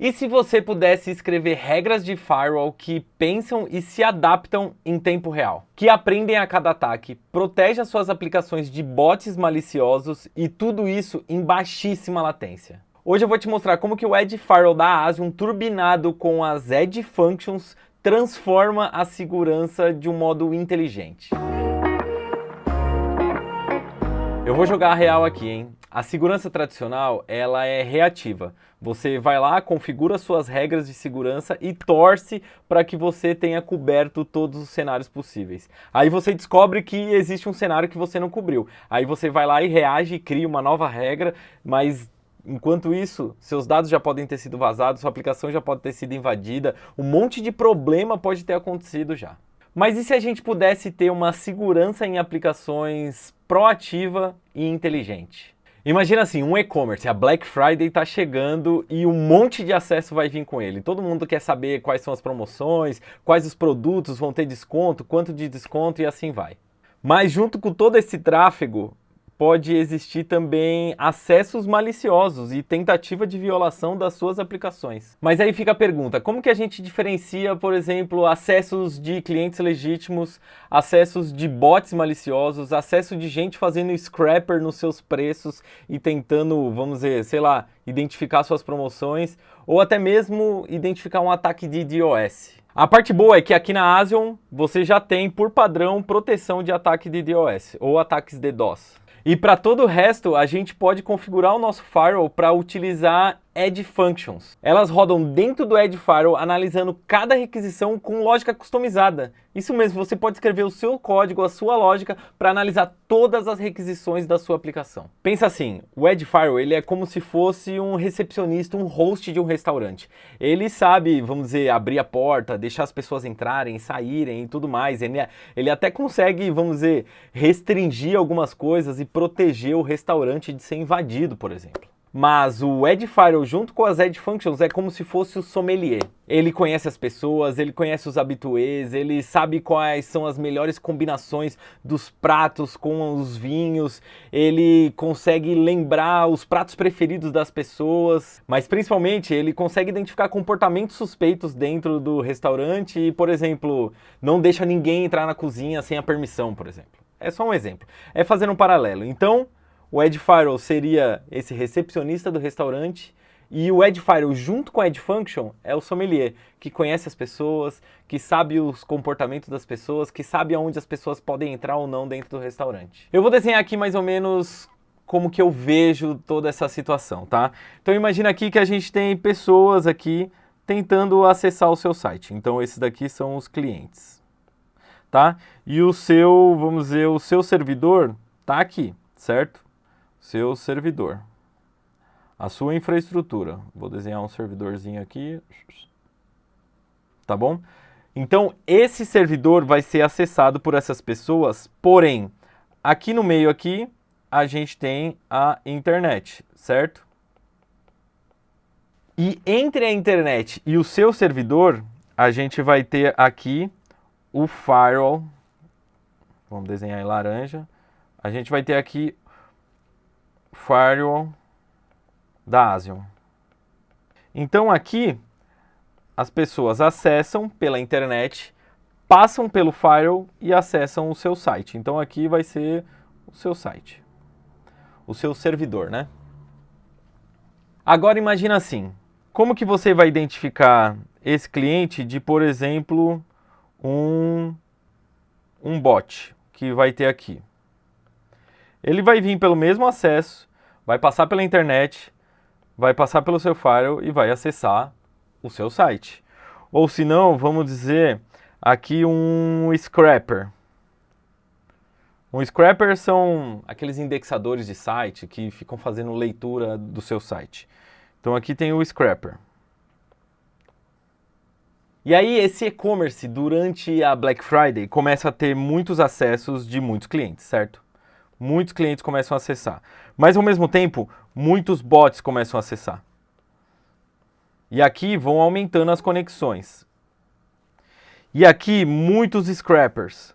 E se você pudesse escrever regras de firewall que pensam e se adaptam em tempo real, que aprendem a cada ataque, protege as suas aplicações de bots maliciosos e tudo isso em baixíssima latência. Hoje eu vou te mostrar como que o Edge Firewall da Asium, turbinado com as Edge Functions, transforma a segurança de um modo inteligente. Eu vou jogar a real aqui, hein? A segurança tradicional, ela é reativa. Você vai lá, configura suas regras de segurança e torce para que você tenha coberto todos os cenários possíveis. Aí você descobre que existe um cenário que você não cobriu. Aí você vai lá e reage e cria uma nova regra, mas enquanto isso, seus dados já podem ter sido vazados, sua aplicação já pode ter sido invadida, um monte de problema pode ter acontecido já. Mas e se a gente pudesse ter uma segurança em aplicações proativa e inteligente? Imagina assim, um e-commerce, a Black Friday está chegando e um monte de acesso vai vir com ele. Todo mundo quer saber quais são as promoções, quais os produtos vão ter desconto, quanto de desconto e assim vai. Mas junto com todo esse tráfego, pode existir também acessos maliciosos e tentativa de violação das suas aplicações. Mas aí fica a pergunta, como que a gente diferencia, por exemplo, acessos de clientes legítimos, acessos de bots maliciosos, acesso de gente fazendo scrapper nos seus preços e tentando, vamos dizer, sei lá, identificar suas promoções, ou até mesmo identificar um ataque de DOS. A parte boa é que aqui na Asium você já tem, por padrão, proteção de ataque de DOS ou ataques DDoS. E para todo o resto, a gente pode configurar o nosso firewall para utilizar Edge Functions. Elas rodam dentro do Edge Firewall, analisando cada requisição com lógica customizada. Isso mesmo, você pode escrever o seu código, a sua lógica, para analisar todas as requisições da sua aplicação. Pensa assim, o Edge Firewall ele é como se fosse um recepcionista, um host de um restaurante. Ele sabe, vamos dizer, abrir a porta, deixar as pessoas entrarem, saírem e tudo mais. Ele até consegue, vamos dizer, restringir algumas coisas e proteger o restaurante de ser invadido, por exemplo. Mas o Edge Firewall junto com as Edge Functions é como se fosse o sommelier. Ele conhece as pessoas, ele conhece os habitués, ele sabe quais são as melhores combinações dos pratos com os vinhos, ele consegue lembrar os pratos preferidos das pessoas, mas principalmente ele consegue identificar comportamentos suspeitos dentro do restaurante e, por exemplo, não deixa ninguém entrar na cozinha sem a permissão, por exemplo. É só um exemplo. É fazer um paralelo. Então, o Edge Firewall seria esse recepcionista do restaurante e o Edge Firewall junto com a Edge Function é o sommelier, que conhece as pessoas, que sabe os comportamentos das pessoas, que sabe aonde as pessoas podem entrar ou não dentro do restaurante. Eu vou desenhar aqui mais ou menos como que eu vejo toda essa situação, tá? Então imagina aqui que a gente tem pessoas aqui tentando acessar o seu site. Então esses daqui são os clientes, tá? E o seu, vamos dizer, o seu servidor tá aqui, certo? Seu servidor, a sua infraestrutura. Vou desenhar um servidorzinho aqui, tá bom? Então, esse servidor vai ser acessado por essas pessoas, porém, aqui no meio aqui, a gente tem a internet, certo? E entre a internet e o seu servidor, a gente vai ter aqui o firewall, vamos desenhar em laranja, a gente vai ter aqui firewall da Asium. Então aqui as pessoas acessam pela internet, passam pelo firewall e acessam o seu site. Então aqui vai ser o seu site, o seu servidor, né? Agora imagina assim, como que você vai identificar esse cliente de, por exemplo, um bot que vai ter aqui? Ele vai vir pelo mesmo acesso, vai passar pela internet, vai passar pelo seu firewall e vai acessar o seu site. Ou se não, vamos dizer aqui um scrapper. Um scrapper são aqueles indexadores de site que ficam fazendo leitura do seu site. Então aqui tem o scrapper. E aí esse e-commerce durante a Black Friday começa a ter muitos acessos de muitos clientes, certo? Muitos clientes começam a acessar. Mas, ao mesmo tempo, muitos bots começam a acessar. E aqui vão aumentando as conexões. E aqui, muitos scrappers.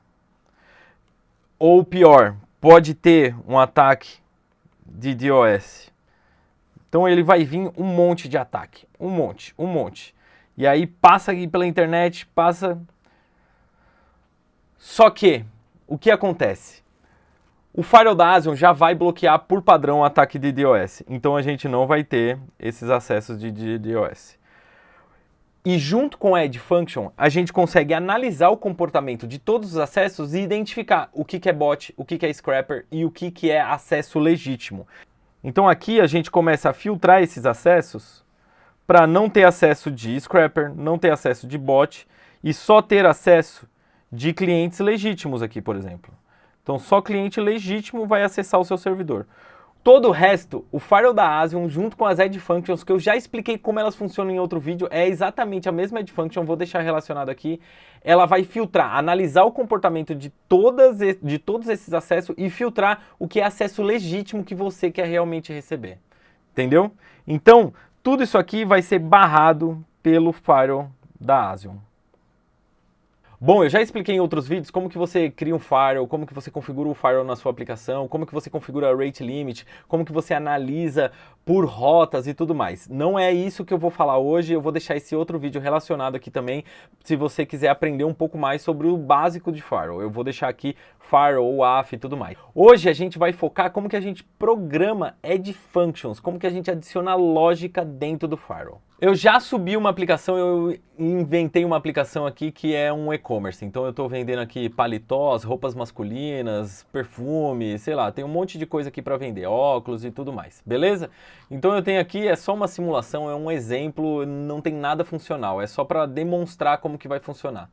Ou pior, pode ter um ataque de DOS. Então ele vai vir um monte de ataque, um monte. E aí passa aqui pela internet, passa... Só que, o que acontece? O Firewall da Asion já vai bloquear por padrão o ataque de DDoS. Então a gente não vai ter esses acessos de DDoS. E junto com a Add Function, a gente consegue analisar o comportamento de todos os acessos e identificar o que é bot, o que é scrapper e o que é acesso legítimo. Então aqui a gente começa a filtrar esses acessos para não ter acesso de scrapper, não ter acesso de bot e só ter acesso de clientes legítimos aqui, por exemplo. Então só cliente legítimo vai acessar o seu servidor. Todo o resto, o Firewall da Asion, junto com as Add Functions, que eu já expliquei como elas funcionam em outro vídeo, é exatamente a mesma Add Function, vou deixar relacionado aqui. Ela vai filtrar, analisar o comportamento de todos esses acessos e filtrar o que é acesso legítimo que você quer realmente receber. Entendeu? Então, tudo isso aqui vai ser barrado pelo Firewall da Asion. Bom, eu já expliquei em outros vídeos como que você cria um firewall, como que você configura o firewall na sua aplicação, como que você configura a rate limit, como que você analisa por rotas e tudo mais. Não é isso que eu vou falar hoje, eu vou deixar esse outro vídeo relacionado aqui também, se você quiser aprender um pouco mais sobre o básico de firewall. Eu vou deixar aqui firewall, WAF e tudo mais. Hoje a gente vai focar como que a gente programa Add Functions, como que a gente adiciona lógica dentro do firewall. Eu já subi uma aplicação, eu inventei uma aplicação aqui que é um e-commerce. Então eu estou vendendo aqui paletós, roupas masculinas, perfume, sei lá, tem um monte de coisa aqui para vender, óculos e tudo mais, beleza? Então eu tenho aqui, é só uma simulação, é um exemplo, não tem nada funcional, é só para demonstrar como que vai funcionar.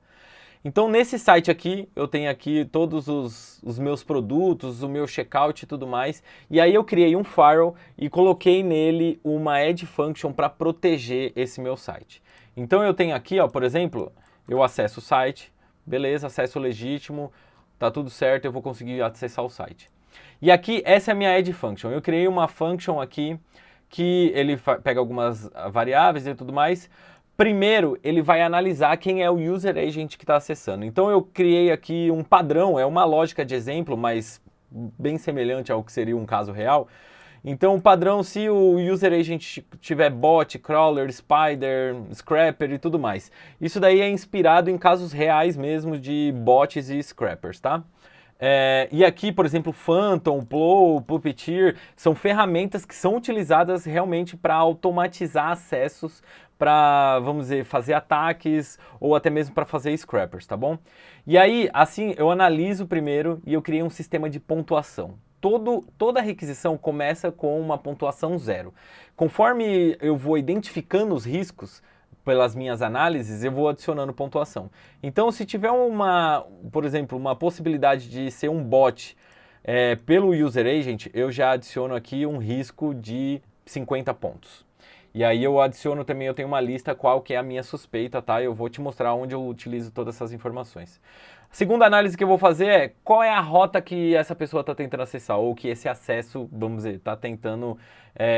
Então nesse site aqui, eu tenho aqui todos os meus produtos, o meu checkout e tudo mais. E aí eu criei um firewall e coloquei nele uma Add Function para proteger esse meu site. Então eu tenho aqui, ó, por exemplo, eu acesso o site, beleza, acesso legítimo, tá tudo certo, eu vou conseguir acessar o site. E aqui, essa é a minha Add Function. Eu criei uma function aqui que ele pega algumas variáveis e tudo mais. Primeiro, ele vai analisar quem é o user agent que está acessando. Então eu criei aqui um padrão, é uma lógica de exemplo, mas bem semelhante ao que seria um caso real. Então o padrão, se o user agent tiver bot, crawler, spider, scrapper e tudo mais. Isso daí é inspirado em casos reais mesmo de bots e scrappers, tá? E aqui, por exemplo, Phantom, Plow, Puppeteer, são ferramentas que são utilizadas realmente para automatizar acessos, para, vamos dizer, fazer ataques ou até mesmo para fazer scrappers, tá bom? E aí, assim, eu analiso primeiro e eu criei um sistema de pontuação. Toda requisição começa com uma pontuação 0. Conforme eu vou identificando os riscos, pelas minhas análises, eu vou adicionando pontuação. Então, se tiver por exemplo, uma possibilidade de ser um bot pelo user agent, eu já adiciono aqui um risco de 50 pontos. E aí eu adiciono também, eu tenho uma lista qual que é a minha suspeita, tá? Eu vou te mostrar onde eu utilizo todas essas informações. A segunda análise que eu vou fazer é qual é a rota que essa pessoa está tentando acessar, ou que esse acesso, vamos dizer, está tentando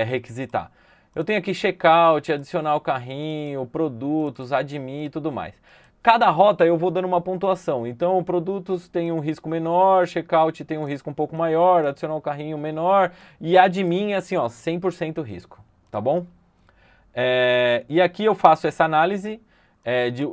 requisitar. Eu tenho aqui checkout, adicionar o carrinho, produtos, admin e tudo mais. Cada rota eu vou dando uma pontuação. Então, produtos tem um risco menor, checkout tem um risco um pouco maior, adicionar o carrinho menor e admin é assim, ó, 100% risco, tá bom? E aqui eu faço essa análise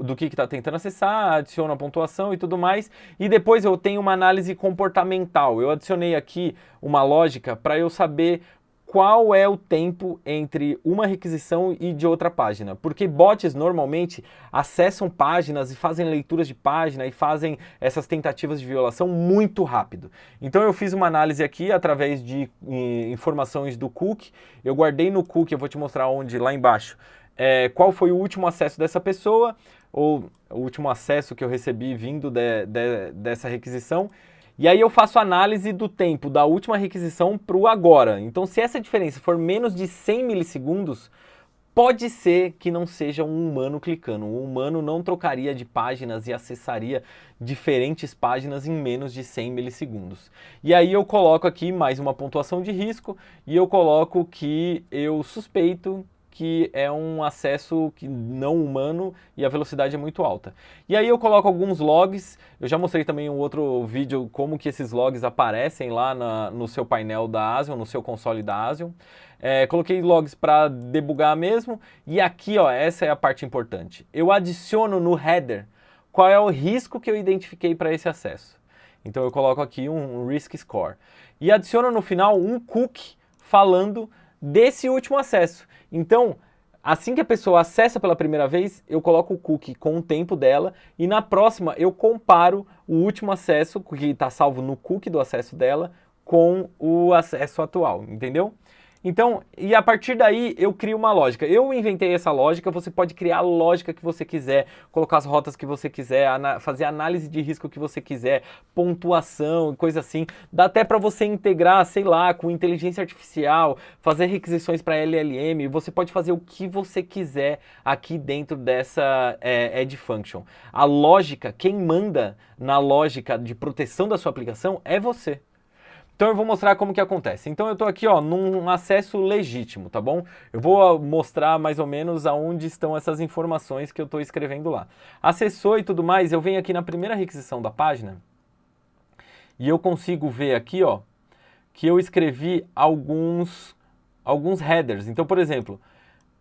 do que está tentando acessar, adiciono a pontuação e tudo mais. E depois eu tenho uma análise comportamental. Eu adicionei aqui uma lógica para eu saber qual é o tempo entre uma requisição e de outra página. Porque bots normalmente acessam páginas e fazem leituras de página e fazem essas tentativas de violação muito rápido. Então eu fiz uma análise aqui através de informações do cookie. Eu guardei no cookie, eu vou te mostrar onde, lá embaixo, qual foi o último acesso dessa pessoa, ou o último acesso que eu recebi vindo dessa requisição. E aí eu faço análise do tempo da última requisição para o agora. Então, se essa diferença for menos de 100 milissegundos, pode ser que não seja um humano clicando. Um humano não trocaria de páginas e acessaria diferentes páginas em menos de 100 milissegundos. E aí eu coloco aqui mais uma pontuação de risco e eu coloco que eu suspeito que é um acesso que não humano e a velocidade é muito alta. E aí eu coloco alguns logs, eu já mostrei também em um outro vídeo como que esses logs aparecem lá no seu painel da ASION, no seu console da ASION. Coloquei logs para debugar mesmo, e aqui, ó, essa é a parte importante. Eu adiciono no header qual é o risco que eu identifiquei para esse acesso. Então eu coloco aqui um risk score. E adiciono no final um cookie falando desse último acesso. Então, assim que a pessoa acessa pela primeira vez, eu coloco o cookie com o tempo dela e na próxima eu comparo o último acesso, que está salvo no cookie do acesso dela, com o acesso atual, entendeu? Então, e a partir daí eu crio uma lógica. Eu inventei essa lógica, você pode criar a lógica que você quiser, colocar as rotas que você quiser, fazer a análise de risco que você quiser, pontuação, coisa assim. Dá até para você integrar, sei lá, com inteligência artificial, fazer requisições para LLM, você pode fazer o que você quiser aqui dentro dessa Edge Function. A lógica, quem manda na lógica de proteção da sua aplicação é você. Então eu vou mostrar como que acontece. Então eu estou aqui, ó, num acesso legítimo, tá bom? Eu vou mostrar mais ou menos aonde estão essas informações que eu estou escrevendo lá. Acessou e tudo mais, eu venho aqui na primeira requisição da página e eu consigo ver aqui, ó, que eu escrevi alguns headers. Então, por exemplo,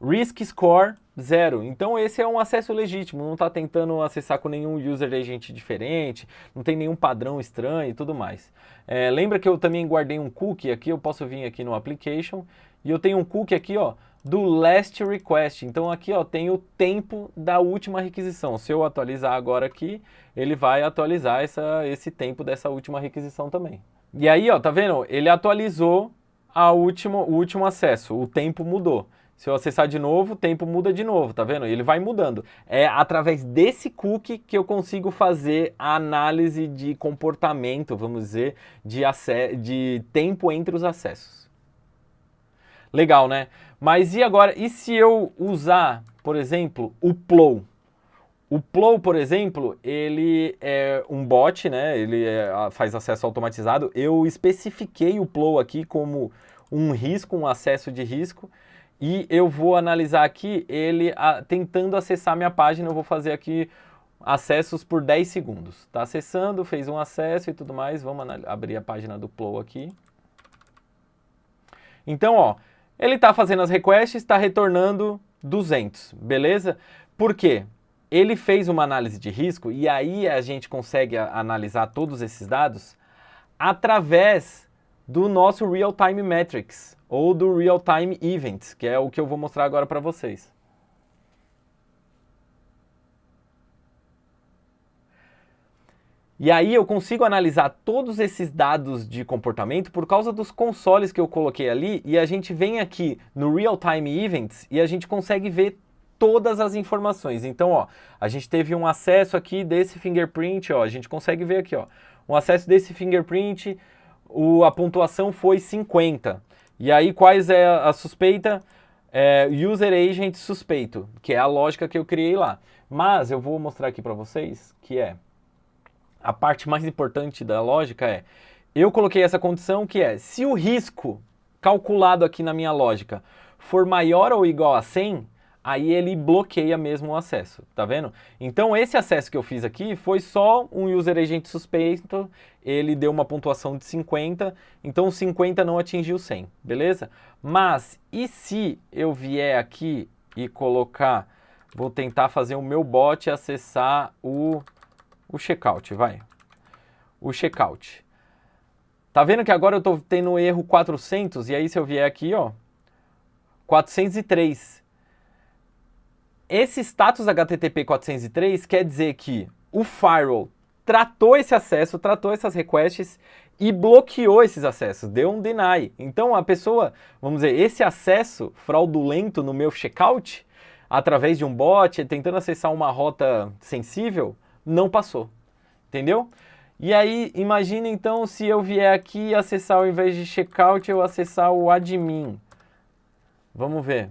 Risk Score 0. Então esse é um acesso legítimo, não está tentando acessar com nenhum user agent diferente, não tem nenhum padrão estranho e tudo mais. Lembra que eu também guardei um cookie aqui, eu posso vir aqui no Application, e eu tenho um cookie aqui, ó, do Last Request. Então aqui, ó, tem o tempo da última requisição. Se eu atualizar agora aqui, ele vai atualizar esse tempo dessa última requisição também. E aí, ó, tá vendo? Ele atualizou o último acesso, o tempo mudou. Se eu acessar de novo, o tempo muda de novo, tá vendo? Ele vai mudando. É através desse cookie que eu consigo fazer a análise de comportamento, vamos dizer, de tempo entre os acessos. Legal, né? Mas e agora, e se eu usar, por exemplo, o Plow? O Plow, por exemplo, ele é um bot, né? Ele faz acesso automatizado. Eu especifiquei o Plow aqui como um risco, um acesso de risco. E eu vou analisar aqui ele tentando acessar minha página. Eu vou fazer aqui acessos por 10 segundos. Está acessando, fez um acesso e tudo mais. Vamos abrir a página do Plow aqui. Então, ó, ele está fazendo as requests, está retornando 200, beleza? Por quê? Ele fez uma análise de risco e aí a gente consegue analisar todos esses dados através do nosso Real Time Metrics ou do Real Time Events, que é o que eu vou mostrar agora para vocês. E aí eu consigo analisar todos esses dados de comportamento por causa dos consoles que eu coloquei ali e a gente vem aqui no Real Time Events e a gente consegue ver todas as informações. Então, ó, a gente teve um acesso aqui desse fingerprint, ó, a gente consegue ver aqui, ó, um acesso desse fingerprint, a pontuação foi 50. E aí, quais é a suspeita? User Agent suspeito, que é a lógica que eu criei lá. Mas eu vou mostrar aqui para vocês que a parte mais importante da lógica eu coloquei essa condição que se o risco calculado aqui na minha lógica for maior ou igual a 100, aí ele bloqueia mesmo o acesso, tá vendo? Então esse acesso que eu fiz aqui foi só um user agent suspeito, ele deu uma pontuação de 50, então 50 não atingiu 100, beleza? Mas e se eu vier aqui e colocar, vou tentar fazer o meu bot acessar o checkout, vai. O checkout. Tá vendo que agora eu tô tendo erro 400 e aí se eu vier aqui, ó, 403. Esse status HTTP 403 quer dizer que o firewall tratou esse acesso, tratou essas requests e bloqueou esses acessos, deu um deny. Então a pessoa, vamos dizer, esse acesso fraudulento no meu checkout, através de um bot, tentando acessar uma rota sensível, não passou, entendeu? E aí, imagina então se eu vier aqui e acessar, ao invés de checkout, eu acessar o admin. Vamos ver.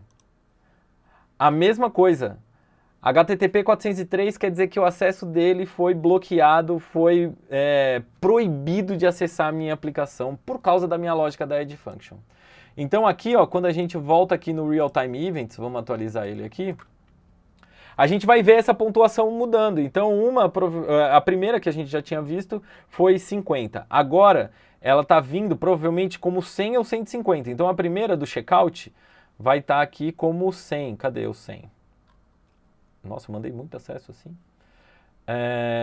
A mesma coisa. HTTP 403 quer dizer que o acesso dele foi bloqueado, foi proibido de acessar a minha aplicação por causa da minha lógica da Edge Function. Então aqui, ó, quando a gente volta aqui no Real Time Events, vamos atualizar ele aqui, a gente vai ver essa pontuação mudando. Então a primeira que a gente já tinha visto foi 50. Agora ela está vindo provavelmente como 100 ou 150. Então a primeira do checkout vai estar aqui como 100. Cadê o 100? Nossa, eu mandei muito acesso assim.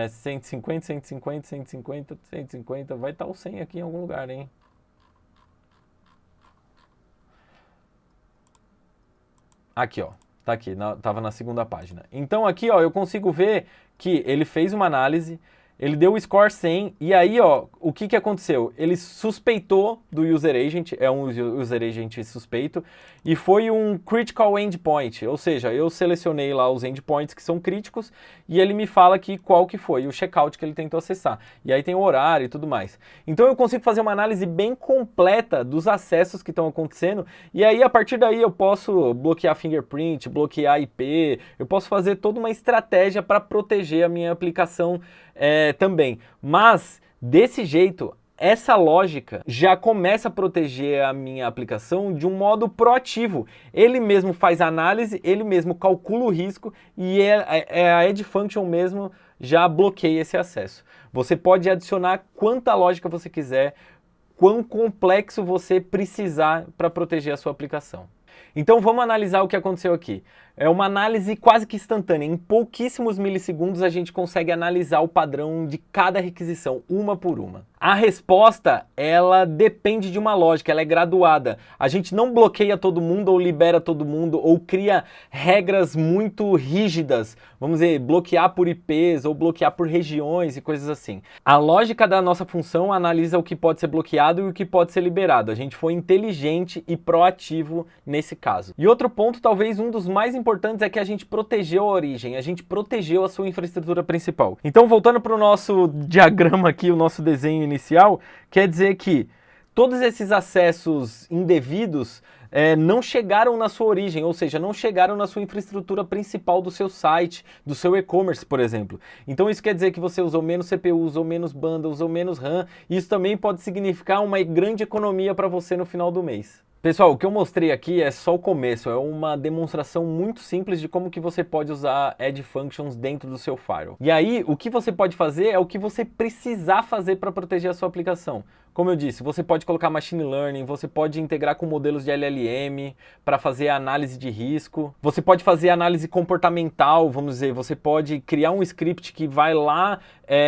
150, 150, 150, 150. Vai estar o 100 aqui em algum lugar, hein? Aqui, ó. Tá aqui, tava na segunda página. Então aqui, ó, eu consigo ver que ele fez uma análise, ele deu o score 100, e aí, ó, o que aconteceu? Ele suspeitou do user agent, é um user agent suspeito, e foi um critical endpoint, ou seja, eu selecionei lá os endpoints que são críticos, e ele me fala aqui qual que foi o checkout que ele tentou acessar. E aí tem o horário e tudo mais. Então eu consigo fazer uma análise bem completa dos acessos que estão acontecendo, e aí a partir daí eu posso bloquear fingerprint, bloquear IP, eu posso fazer toda uma estratégia para proteger a minha aplicação também. Mas, desse jeito, essa lógica já começa a proteger a minha aplicação de um modo proativo. Ele mesmo faz a análise, ele mesmo calcula o risco e a Edge Function mesmo já bloqueia esse acesso. Você pode adicionar quanta lógica você quiser, quão complexo você precisar para proteger a sua aplicação. Então vamos analisar o que aconteceu aqui. É uma análise quase que instantânea. Em pouquíssimos milissegundos a gente consegue analisar o padrão de cada requisição, uma por uma. A resposta, ela depende de uma lógica, ela é graduada. A gente não bloqueia todo mundo ou libera todo mundo ou cria regras muito rígidas. Vamos dizer, bloquear por IPs ou bloquear por regiões e coisas assim. A lógica da nossa função analisa o que pode ser bloqueado e o que pode ser liberado. A gente foi inteligente e proativo nesse caso. E outro ponto, talvez um dos mais importantes, é que a gente protegeu a origem, a gente protegeu a sua infraestrutura principal. Então, voltando para o nosso diagrama aqui, o nosso desenho inicial, quer dizer que todos esses acessos indevidos não chegaram na sua origem, ou seja, não chegaram na sua infraestrutura principal do seu site, do seu e-commerce, por exemplo. Então isso quer dizer que você usou menos CPU, usou menos banda, usou menos RAM, e isso também pode significar uma grande economia para você no final do mês. Pessoal, o que eu mostrei aqui é só o começo, é uma demonstração muito simples de como que você pode usar Edge Functions dentro do seu firewall. E aí, o que você pode fazer é o que você precisar fazer para proteger a sua aplicação. Como eu disse, você pode colocar Machine Learning, você pode integrar com modelos de LLM para fazer a análise de risco, você pode fazer análise comportamental, vamos dizer, você pode criar um script que vai lá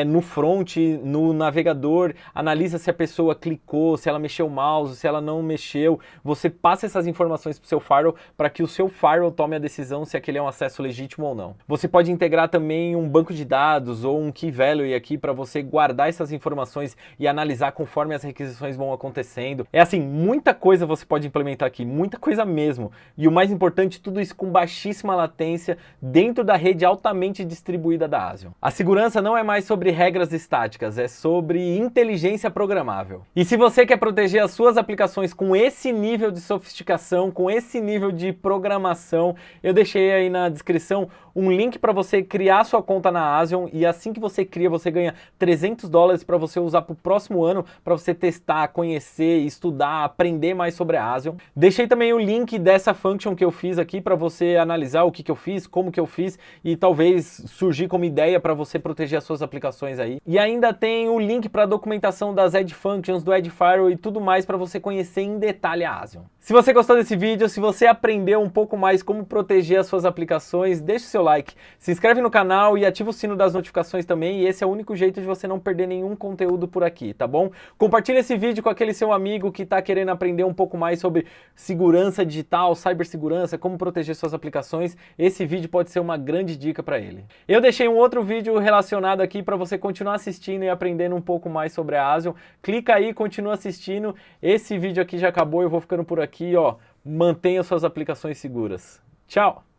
no front, no navegador, analisa se a pessoa clicou, se ela mexeu o mouse, se ela não mexeu. Você passa essas informações para o seu firewall para que o seu firewall tome a decisão se aquele é um acesso legítimo ou não. Você pode integrar também um banco de dados ou um key value aqui para você guardar essas informações e analisar conforme as requisições vão acontecendo. É assim, muita coisa você pode implementar aqui, muita coisa mesmo. E o mais importante, tudo isso com baixíssima latência dentro da rede altamente distribuída da Asion. A segurança não é mais sobre regras estáticas, é sobre inteligência programável. E se você quer proteger as suas aplicações com esse nível de sofisticação, com esse nível de programação, eu deixei aí na descrição um link para você criar sua conta na Asion, e assim que você cria, você ganha $300 para você usar para o próximo ano, para você testar, conhecer, estudar, aprender mais sobre a Asion. Deixei também o link dessa function que eu fiz aqui para você analisar o que eu fiz, como que eu fiz, e talvez surgir como ideia para você proteger as suas aplicações aí. E ainda tem o link para a documentação das Edge Functions, do Edge Firewall e tudo mais para você conhecer em detalhe a Asion. Se você gostou desse vídeo, se você aprendeu um pouco mais como proteger as suas aplicações, deixe o seu like, se inscreve no canal e ativa o sino das notificações também, e esse é o único jeito de você não perder nenhum conteúdo por aqui, tá bom? Compartilhe esse vídeo com aquele seu amigo que está querendo aprender um pouco mais sobre segurança digital, cibersegurança, como proteger suas aplicações. Esse vídeo pode ser uma grande dica para ele. Eu deixei um outro vídeo relacionado aqui para você continuar assistindo e aprendendo um pouco mais sobre a Asion. Clica aí, continua assistindo. Esse vídeo aqui já acabou, eu vou ficando por aqui, ó. Mantenha suas aplicações seguras. Tchau!